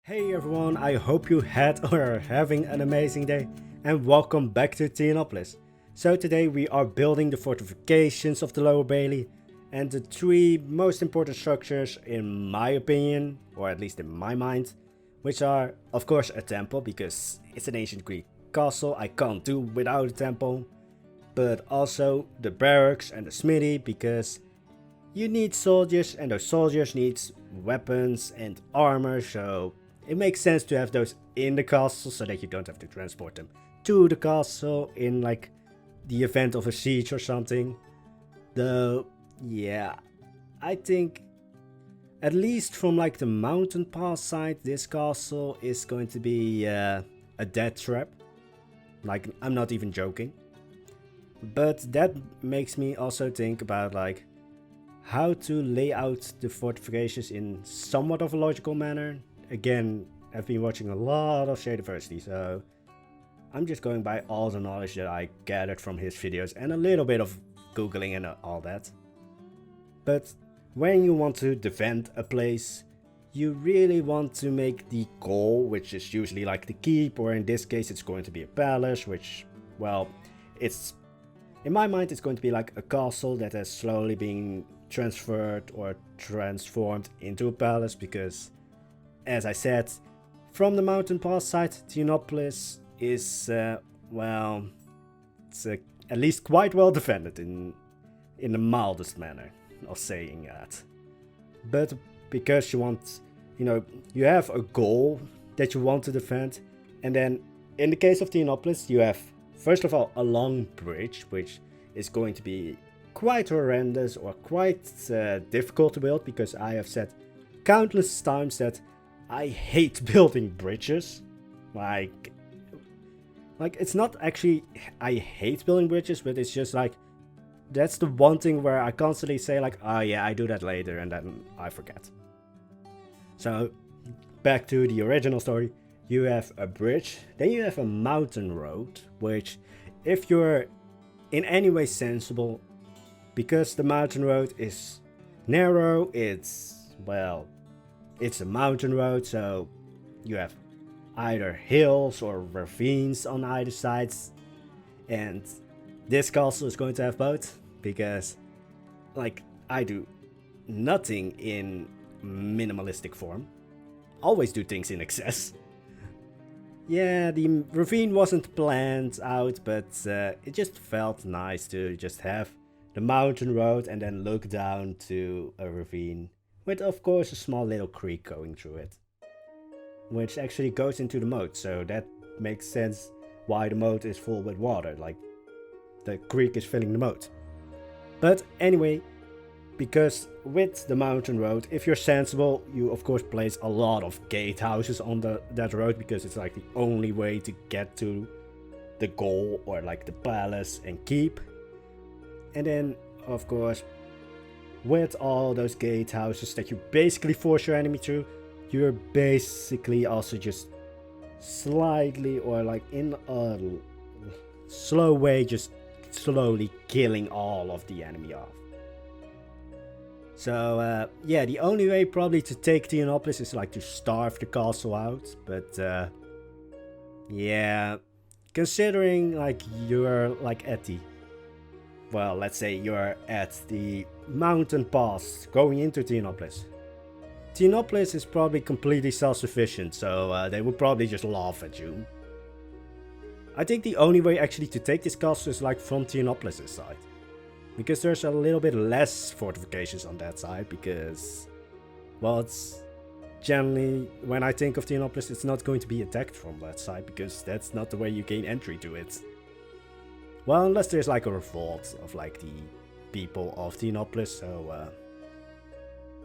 Hey everyone, I hope you had or are having an amazing day and welcome back to Theonopolis. So today we are building the fortifications of the Lower Bailey and the three most important structures in my opinion, or at least in my mind, which are of course a temple because it's an ancient Greek castle, I can't do without a temple, but also the barracks and the smithy because you need soldiers and those soldiers need weapons and armor, so it makes sense to have those in the castle so that you don't have to transport them to the castle in like the event of a siege or something. Though, yeah, I think at least from like the mountain pass side, this castle is going to be a death trap. Like, I'm not even joking. But that makes me also think about like how to lay out the fortifications in somewhat of a logical manner. Again, I've been watching a lot of Shadiversity, so I'm just going by all the knowledge that I gathered from his videos and a little bit of googling and all that. But when you want to defend a place, you really want to make the goal, which is usually like the keep, or in this case it's going to be a palace, which, well, it's in my mind it's going to be like a castle that has slowly been transferred or transformed into a palace because, as I said, from the mountain pass side, Theonopolis is, well, it's at least quite well defended in the mildest manner of saying that. But because you want, you have a goal that you want to defend, and then in the case of Theonopolis, you have, first of all, a long bridge, which is going to be quite horrendous or quite difficult to build, because I have said countless times that I hate building bridges. Like it's not actually I hate building bridges, but it's just like that's the one thing where I constantly say like, oh yeah, I do that later, and then I forget. So back to the original story, you have a bridge, then you have a mountain road, which if you're in any way sensible, because the mountain road is narrow, it's a mountain road, so you have either hills or ravines on either sides, and this castle is going to have both, because like I do nothing in minimalistic form, always do things in excess. Yeah, the ravine wasn't planned out, but it just felt nice to just have the mountain road and then look down to a ravine with of course a small little creek going through it, which actually goes into the moat, so that makes sense why the moat is full with water, like the creek is filling the moat. But anyway, because with the mountain road, if you're sensible, you of course place a lot of gatehouses on that road, because it's like the only way to get to the goal, or like the palace and keep. And then of course, with all those gatehouses that you basically force your enemy through, you're basically also just slightly, or like in a slow way, just slowly killing all of the enemy off. So yeah, the only way probably to take Theonopolis is like to starve the castle out, but yeah, considering like you're like at the, well, let's say you're at the mountain pass going into Theonopolis. Theonopolis is probably completely self-sufficient, so they would probably just laugh at you. I think the only way actually to take this castle is like from Theonopolis' side, because there's a little bit less fortifications on that side, because, well, it's generally, when I think of Theonopolis, it's not going to be attacked from that side, because that's not the way you gain entry to it. Well, unless there's like a revolt of like the people of Theonopolis, so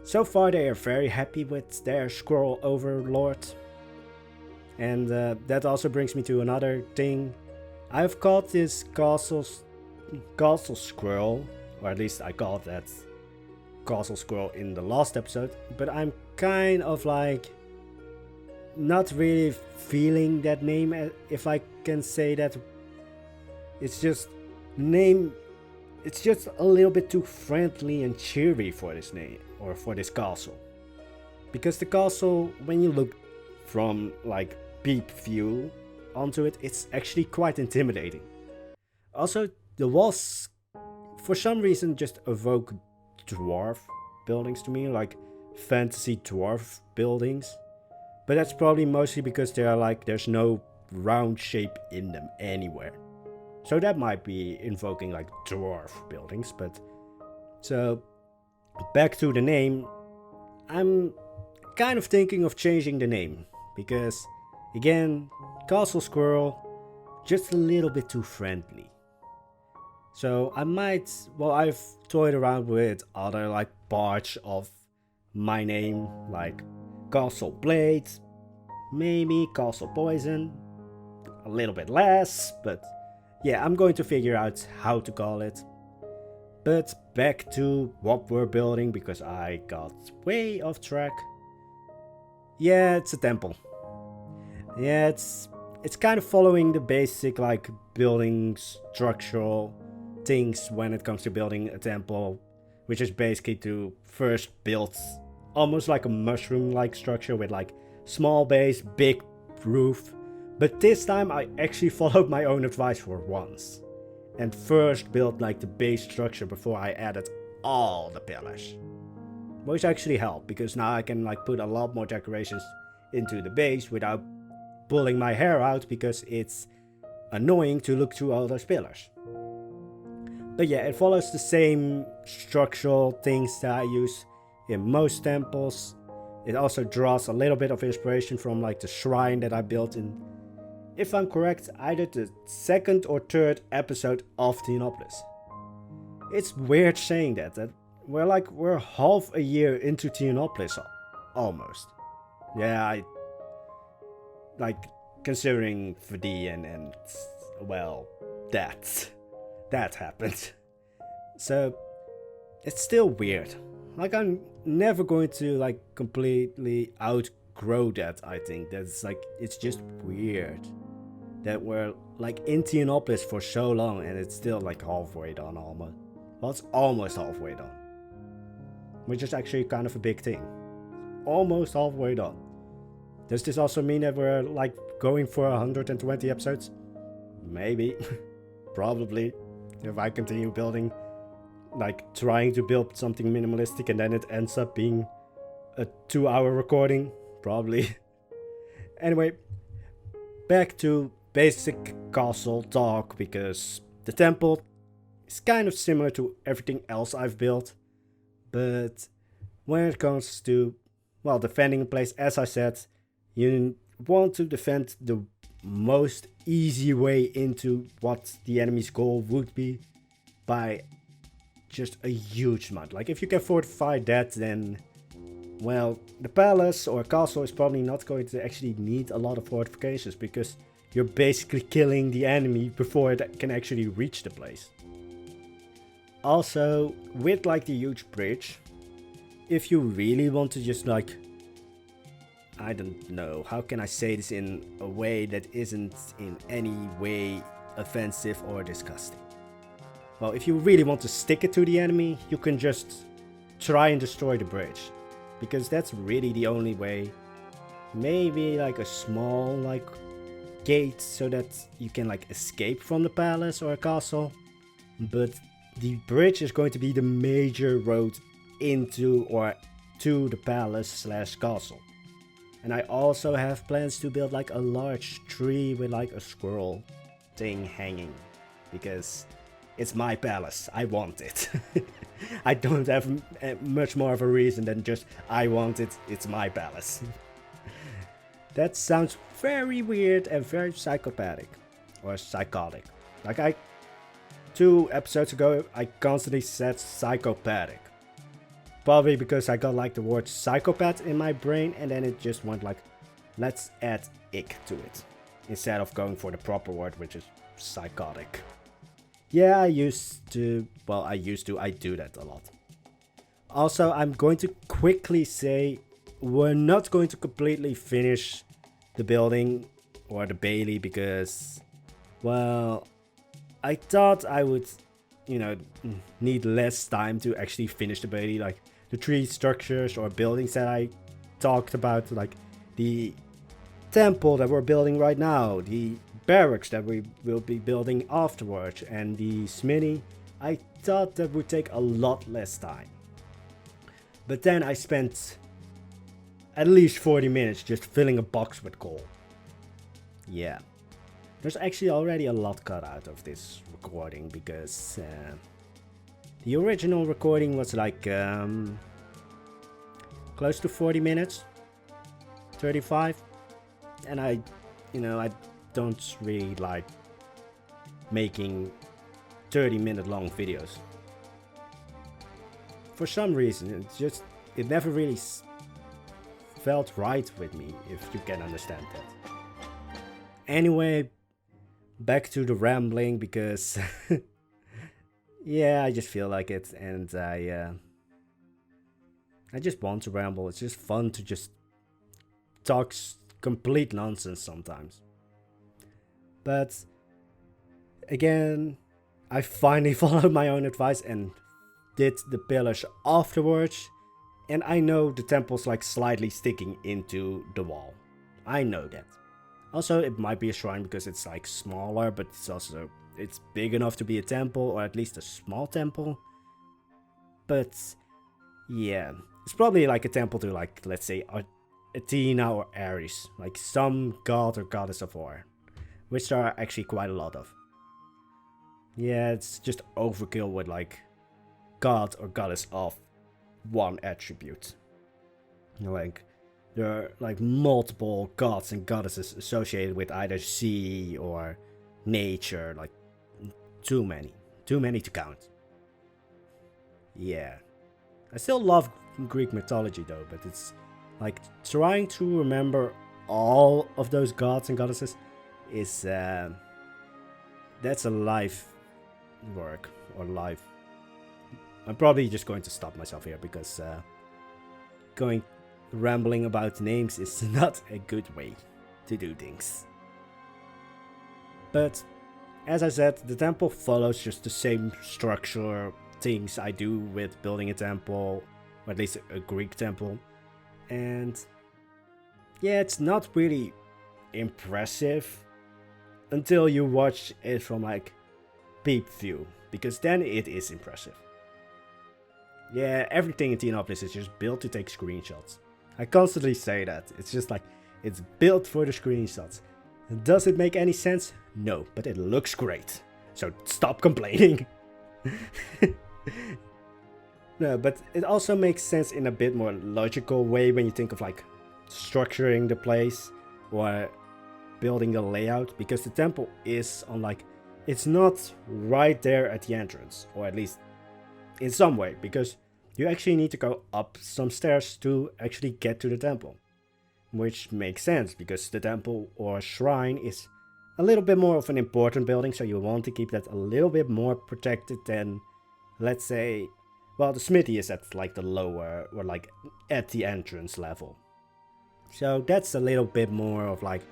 so far they are very happy with their Squirrel overlord. And that also brings me to another thing. I've called this castle Squirrel, or at least I called that Castle Squirrel in the last episode, but I'm kind of like not really feeling that name, if I can say that. It's just a little bit too friendly and cheery for this name, or for this castle. Because the castle, when you look from like peep view onto it, it's actually quite intimidating. Also, the walls for some reason just evoke dwarf buildings to me, like fantasy dwarf buildings. But that's probably mostly because they're like, there's no round shape in them anywhere. So that might be invoking like dwarf buildings, but... So, back to the name, I'm kind of thinking of changing the name. Because, again, Castle Squirrel, just a little bit too friendly. So I might, well, I've toyed around with other like parts of my name, like Poisonblade, maybe Castle Poison, a little bit less, but yeah, I'm going to figure out how to call it. But back to what we're building, because I got way off track. Yeah, it's a temple. Yeah, it's kind of following the basic like building structural things when it comes to building a temple, which is basically to first build almost like a mushroom like structure with like small base, big roof. But this time I actually followed my own advice for once and first built like the base structure before I added all the pillars, which actually helped because now I can like put a lot more decorations into the base without pulling my hair out, because it's annoying to look through all those pillars. But yeah, it follows the same structural things that I use in most temples. It also draws a little bit of inspiration from like the shrine that I built in, if I'm correct, either the second or third episode of Theonopolis. It's weird saying that we're half a year into Theonopolis almost. Yeah, I like considering 3D and well, that happened. So it's still weird. Like I'm never going to like completely outgrow that. I think that's like, it's just weird that we're like in Theonopolis for so long and it's still like halfway done almost. Well, it's almost halfway done, which is actually kind of a big thing. Almost halfway done. Does this also mean that we're like going for 120 episodes? Maybe. Probably. If I continue building, like trying to build something minimalistic and then it ends up being a 2-hour recording. Probably. Anyway, back to basic castle talk, because the temple is kind of similar to everything else I've built. But when it comes to, well, defending a place, as I said, you want to defend the most easy way into what the enemy's goal would be by just a huge amount. Like if you can fortify that, then, well, the palace or castle is probably not going to actually need a lot of fortifications, because you're basically killing the enemy before it can actually reach the place. Also, with like the huge bridge, if you really want to just like, I don't know, how can I say this in a way that isn't in any way offensive or disgusting? Well, if you really want to stick it to the enemy, you can just try and destroy the bridge, because that's really the only way. Maybe like a small like gate so that you can like escape from the palace or a castle, but the bridge is going to be the major road into or to the palace slash castle. And I also have plans to build like a large tree with like a squirrel thing hanging, because it's my palace, I want it. I don't have much more of a reason than just I want it, it's my palace. That sounds very weird and very psychopathic or psychotic. Like 2 episodes ago I constantly said psychopathic. Probably because I got like the word psychopath in my brain, and then it just went like, let's add ick to it, instead of going for the proper word, which is psychotic. Yeah, I do that a lot. Also, I'm going to quickly say, we're not going to completely finish the building or the Bailey, because, well, I thought I would, need less time to actually finish the Bailey. Like the 3 structures or buildings that I talked about, like the temple that we're building right now, the barracks that we will be building afterwards, and the smithy, I thought that would take a lot less time. But then I spent at least 40 minutes just filling a box with coal. Yeah. There's actually already a lot cut out of this recording because the original recording was like close to 40 minutes, 35, and I don't really like making 30-minute long videos. For some reason, it never really felt right with me, if you can understand that. Anyway, back to the rambling because yeah, I just feel like it, and I just want to ramble. It's just fun to just talk complete nonsense sometimes. But again, I finally followed my own advice and did the pillars afterwards, and I know the temple's like slightly sticking into the wall. I know that. Also, it might be a shrine because it's like smaller, but it's big enough to be a temple, or at least a small temple. But yeah, it's probably like a temple to, like, let's say Athena or Ares, like some god or goddess of war, which there are actually quite a lot of. Yeah, it's just overkill with like god or goddess of one attribute. Like, there are like multiple gods and goddesses associated with either sea or nature, like too many to count. Yeah, I still love Greek mythology though, but it's like trying to remember all of those gods and goddesses is that's a life work or life. I'm probably just going to stop myself here because rambling about names is not a good way to do things. But as I said, the temple follows just the same structure things I do with building a temple, or at least a Greek temple. And yeah, it's not really impressive until you watch it from like peep view, because then it is impressive. Yeah, everything in Theonopolis is just built to take screenshots. I constantly say that. It's just like, it's built for the screenshots. Does it make any sense? No, but it looks great. So stop complaining. No, but it also makes sense in a bit more logical way when you think of like structuring the place or building the layout, because the temple is on like, it's not right there at the entrance, or at least in some way, because you actually need to go up some stairs to actually get to the temple. Which makes sense, because the temple or shrine is a little bit more of an important building, so you want to keep that a little bit more protected than, let's say, well, the smithy is at like the lower, or like at the entrance level. So that's a little bit more of like,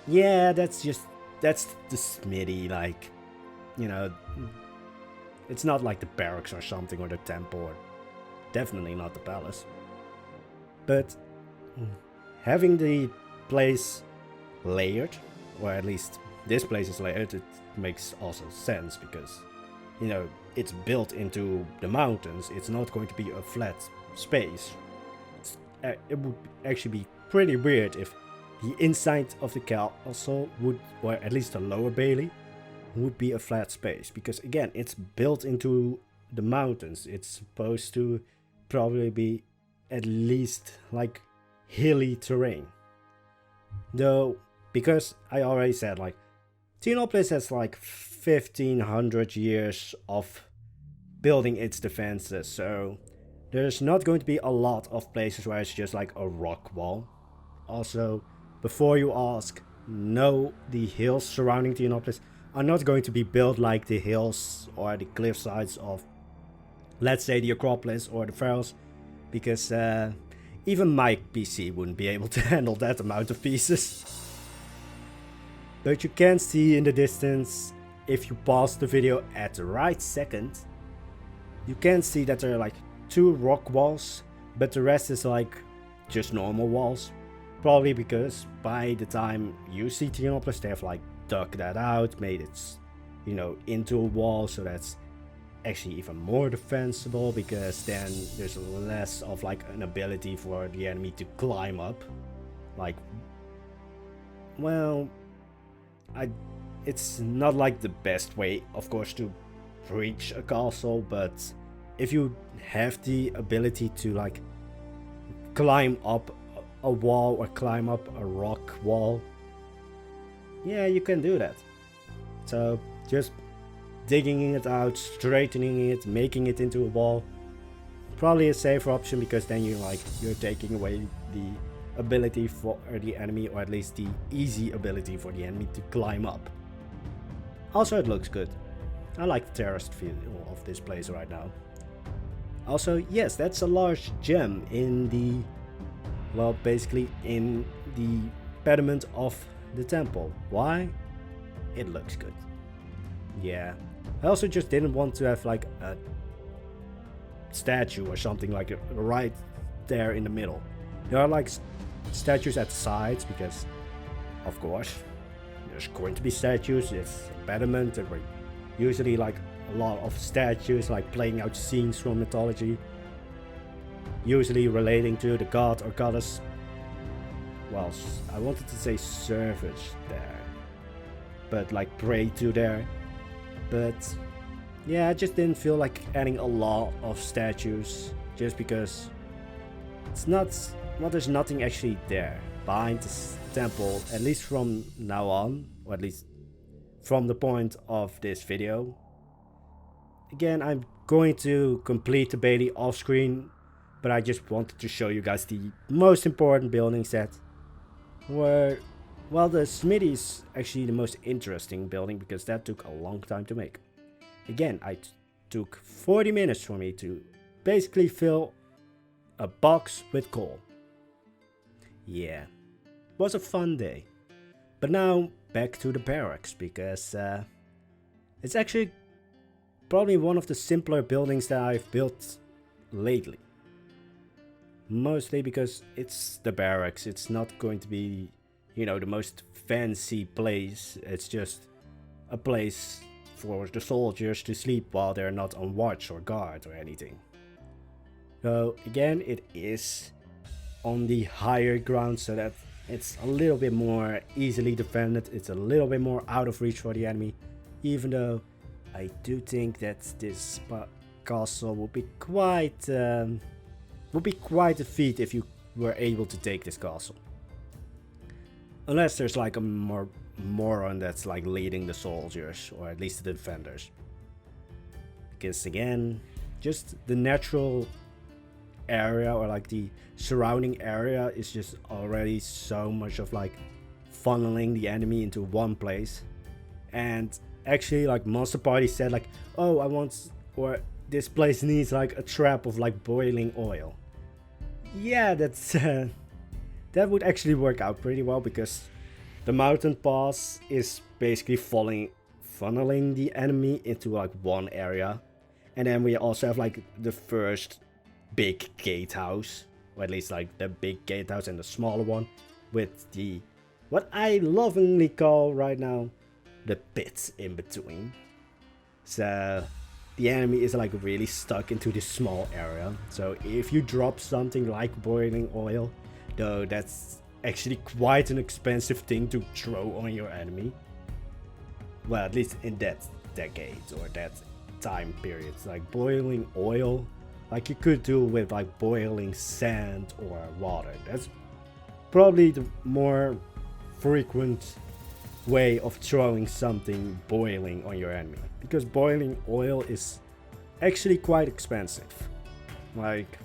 yeah, that's the smithy, like, you know, it's not like the barracks or something, or the temple, or definitely not the palace. But having the place layered, or at least this place is layered, it makes also sense, because, you know, it's built into the mountains. It's not going to be a flat space. It would actually be pretty weird if the inside of the castle would, or at least the lower bailey, would be a flat space, because again, it's built into the mountains. It's supposed to probably be at least like hilly terrain. Though, because I already said, like, Theonopolis has like 1500 years of building its defenses, so there's not going to be a lot of places where it's just like a rock wall. Also, before you ask, no, the hills surrounding Theonopolis are not going to be built like the hills or the cliff sides of, let's say, the Acropolis or the Pharaohs, because even my PC wouldn't be able to handle that amount of pieces. But you can see in the distance, if you pause the video at the right second, you can see that there are like 2 rock walls, but the rest is like just normal walls. Probably because by the time you see Theonopolis, they have like dug that out, made it, you know, into a wall, so that's actually even more defensible, because then there's less of like an ability for the enemy to climb up. Like, well, it's not like the best way, of course, to breach a castle, but if you have the ability to like climb up a wall or climb up a rock wall, yeah, you can do that. So just digging it out, straightening it, making it into a wall, probably a safer option, because then you're taking away the ability for the enemy, or at least the easy ability for the enemy to climb up. Also, it looks good. I like the terraced feel of this place right now. Also, yes, that's a large gem in the, well, basically in the pediment of the temple. Why? It looks good. Yeah. I also just didn't want to have like a statue or something like right there in the middle. There are like statues at the sides, because of course there's going to be statues. It's a pediment. There were usually like a lot of statues like playing out scenes from mythology, usually relating to the god or goddess. Well, I wanted to say service there, but like pray to there. But yeah, I just didn't feel like adding a lot of statues, just because it's not, well, there's nothing actually there behind this temple, at least from now on, or at least from the point of this video. Again, I'm going to complete the Bailey off screen, but I just wanted to show you guys the most important building set, where, well, the Smitty is actually the most interesting building, because that took a long time to make. Again, it took 40 minutes for me to basically fill a box with coal. Yeah, it was a fun day. But now back to the barracks, because it's actually probably one of the simpler buildings that I've built lately. Mostly because it's the barracks. It's not going to be, you know, the most fancy place. It's just a place for the soldiers to sleep while they're not on watch or guard or anything. So again, it is on the higher ground, so that it's a little bit more easily defended. It's a little bit more out of reach for the enemy, even though I do think that this castle would be quite a feat if you were able to take this castle. Unless there's like a moron that's like leading the soldiers, or at least the defenders. Because again, just the natural area, or like the surrounding area, is just already so much of like funneling the enemy into one place. And actually, like, Monster Party said like, oh, I want, or this place needs like a trap of like boiling oil. Yeah, that's that would actually work out pretty well, because the mountain pass is basically funneling the enemy into like one area. And then we also have like the first big gatehouse, or at least like the big gatehouse and the smaller one, with the, what I lovingly call right now, the pits in between. So the enemy is like really stuck into this small area. So if you drop something like boiling oil, though that's actually quite an expensive thing to throw on your enemy. Well, at least in that decade or that time period. Like boiling oil, like you could do with like boiling sand or water. That's probably the more frequent way of throwing something boiling on your enemy, because boiling oil is actually quite expensive. Like,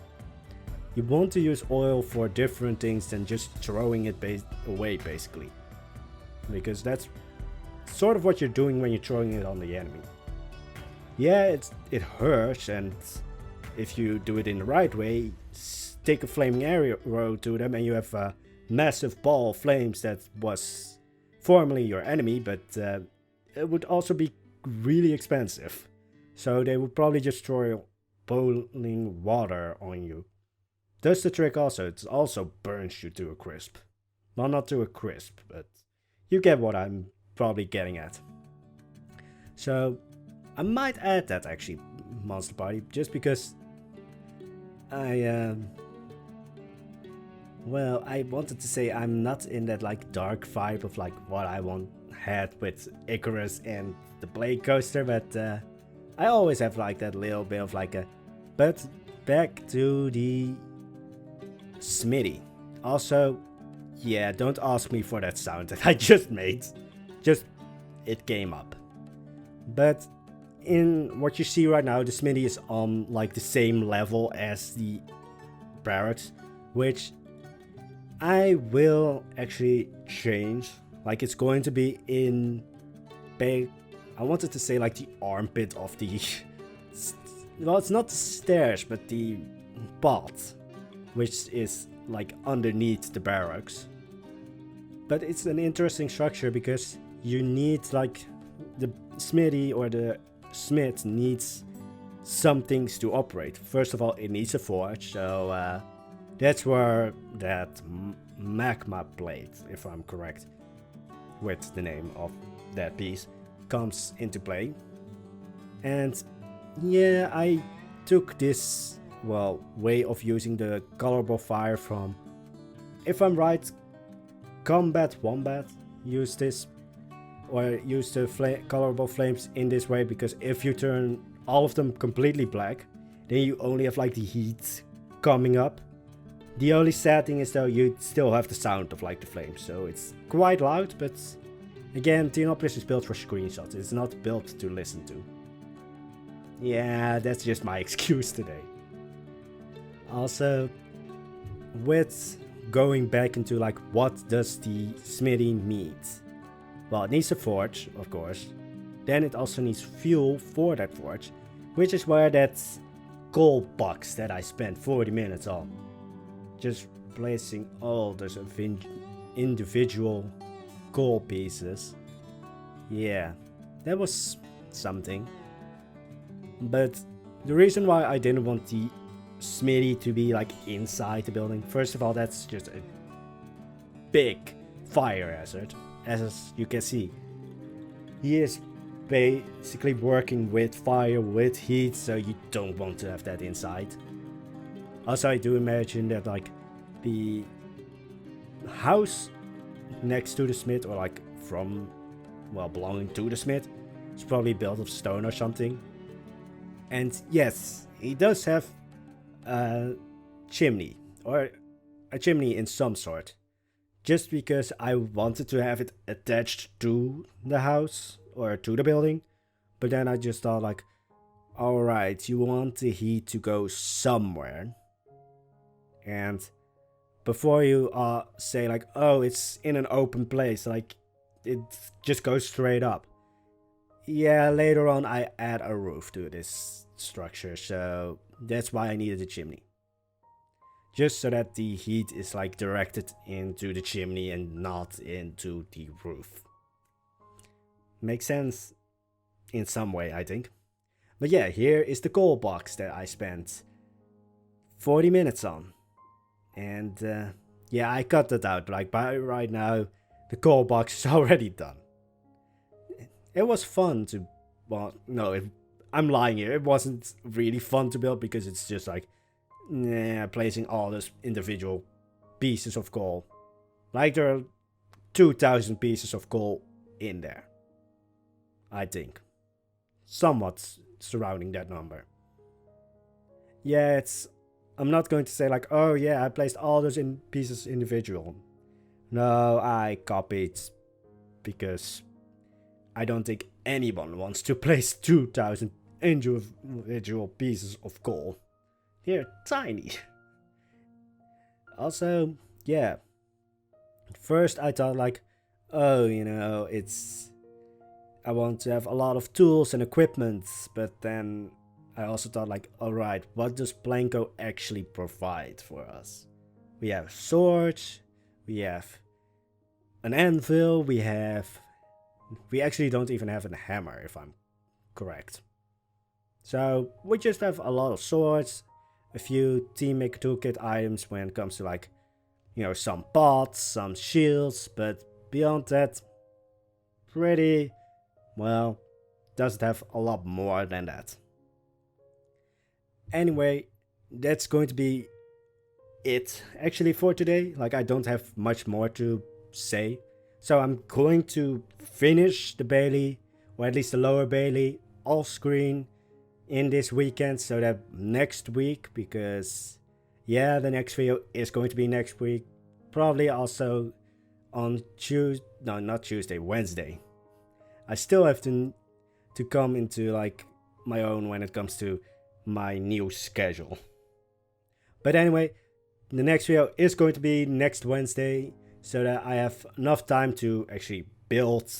you want to use oil for different things than just throwing it away, basically, because that's sort of what you're doing when you're throwing it on the enemy. Yeah, it hurts, and if you do it in the right way, stick a flaming arrow to them, and you have a massive ball of flames that was formerly your enemy, but it would also be really expensive. So they would probably just throw boiling water on you. Does the trick also. It also burns you to a crisp. Well, not to a crisp, but you get what I'm probably getting at. So I might add that actually, Monster Party, just because I well, I wanted to say I'm not in that like dark vibe of like what I had with Icarus and the Blade Coaster, but I always have like that little bit of like a. But back to the Smitty. Also, yeah, don't ask me for that sound that I just made. Just it came up. But in what you see right now, the Smitty is on like the same level as the barracks, which I will actually change. Like it's going to be in I wanted to say like the armpit of the well, it's not the stairs, but the path, which is like underneath the barracks. But it's an interesting structure because you need like the smithy or the smith needs some things to operate. First of all, it needs a forge, so that's where that magma blade, if I'm correct with the name of that piece, comes into play. And yeah, I took this, well, way of using the colorable fire from, if I'm right, Combat Wombat used this, or use the colorable flames in this way, because if you turn all of them completely black, then you only have like the heat coming up. The only sad thing is though, you still have the sound of like the flames, so it's quite loud, but again, Theonopolis is built for screenshots, it's not built to listen to. Yeah, that's just my excuse today. Also, with going back into like what does the smithy need? Well, it needs a forge, of course. Then it also needs fuel for that forge, which is where that coal box that I spent 40 minutes on. Just placing all those individual coal pieces. Yeah, that was something. But the reason why I didn't want the smithy to be like inside the building, first of all, that's just a big fire hazard. As you can see, he is basically working with fire, with heat, so you don't want to have that inside. Also, I do imagine that like the house next to the smith, or like from, well, belonging to the smith, is probably built of stone or something. And yes, he does have a chimney, or a chimney in some sort. Just because I wanted to have it attached to the house, or to the building. But then I just thought like, alright, you want the heat to go somewhere. And before you say like, oh, it's in an open place, like it just goes straight up. Yeah, later on I add a roof to this structure, so that's why I needed a chimney. Just so that the heat is like directed into the chimney and not into the roof. Makes sense in some way, I think. But yeah, here is the coal box that I spent 40 minutes on. And yeah, I cut that out. Like by right now, the coal box is already done. It was fun to, well, no, I'm lying here. It wasn't really fun to build because it's just like, placing all those individual pieces of coal. Like there are 2,000 pieces of coal in there. I think. Somewhat surrounding that number. Yeah, I'm not going to say like, oh yeah, I placed all those pieces individual. No, I copied because I don't think anyone wants to place 2,000 individual pieces of coal. They're tiny. Also, yeah. At first I thought like, oh, you know, I want to have a lot of tools and equipment, but then I also thought like, alright, what does Planko actually provide for us? We have swords, we have an anvil, we actually don't even have a hammer, if I'm correct. So we just have a lot of swords, a few team make toolkit items when it comes to like you know, some pots, some shields, but beyond that, pretty, well, doesn't have a lot more than that. Anyway, that's going to be it actually for today. Like, I don't have much more to say. So I'm going to finish the Bailey, or at least the lower Bailey, off screen in this weekend, so that next week, because yeah, the next video is going to be next week, probably also on Tuesday, no, not Tuesday, Wednesday. I still have to come into like my own when it comes to my new schedule. But anyway, the next video is going to be next Wednesday, so that I have enough time to actually build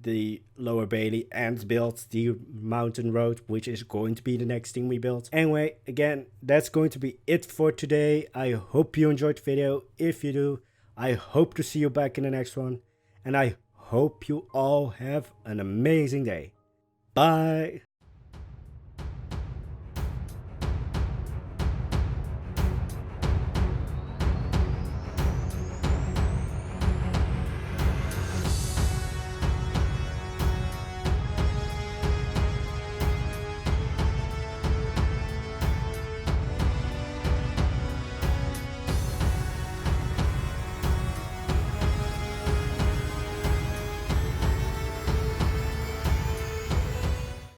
the lower Bailey and build the mountain road, which is going to be the next thing we build. Anyway, again, that's going to be it for today. I hope you enjoyed the video. If you do, I hope to see you back in the next one, and I hope you all have an amazing day. Bye!